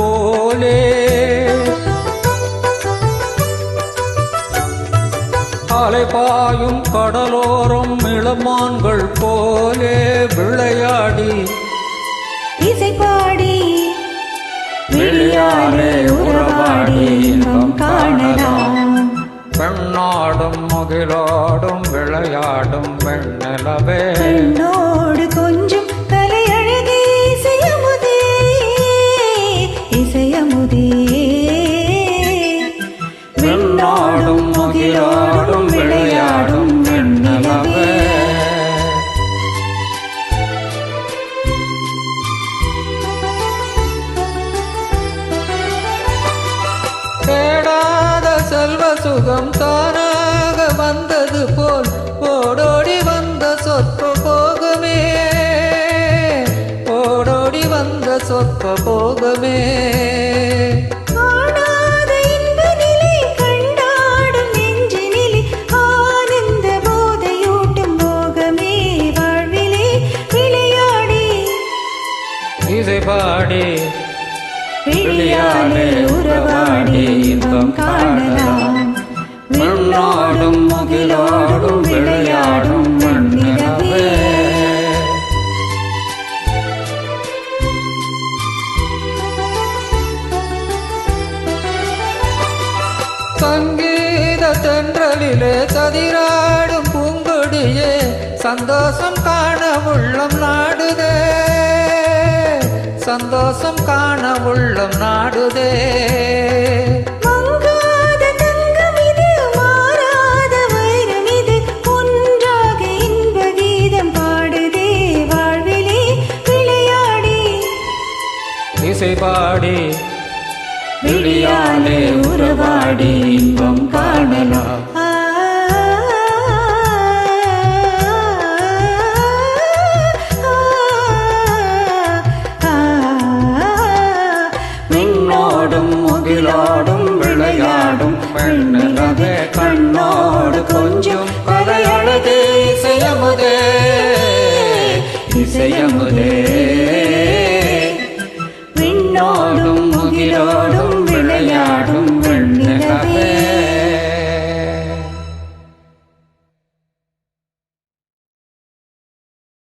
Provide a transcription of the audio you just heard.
போலே அலைபாயும் கடலோரம் இளமான்கள் போலே விளையாடி இசைப்பாடி விளையாடே உறவாடி இன்பம் காணலாம். பெண்ணாடும் முகிலோடும் விளையாடும் வெண்ணிலவே பெண்ணோடு கொஞ்சம் கலையழகே இசையமுதே இசையமுதே பெண்ணாடும் முகிலோடும் விளையாடும் வெண்ணிலவே தேடாத செல்வ சுகம் தானாக வந்தது போல் ஓடோடி வந்த சொற்ப போகமே ஓடோடி வந்த சொற்ப போகமே காணாத இன்ப நிலை கண்டாடும் நெஞ்சினிலே ஆனந்த போதையூட்டும் போகமே வாழ்விலே விளையாடி இசைபாடி விளையாடே உறவாடி இன்பம் காணலாம். மண்ணோடும் முகிலோடும் விளையாடும் வெண்ணிலவே சங்கீத தென்றலிலே சதிராடும் பூங்கொடியே சந்தோஷம் காண உள்ளம் நாடுதே சந்தோஷம் காண உள்ளம் நாடுதே மங்காத தங்கம் இது மாறாத வைரம் இது ஒன்றாக இன்ப கீதம் பாடுதே வாழ்விலே விளையாடி இசைபாடி விளையாடே உறவாடி இன்பம் காணலாம். விண்ணோடும் முகிலோடும் விளையாடும் வெண்ணிலவே கண்ணோடு கொஞ்சம் கலையழகே இசையமுதே இசையமுதே விண்ணோடும் முகிலோடும் விளையாடும்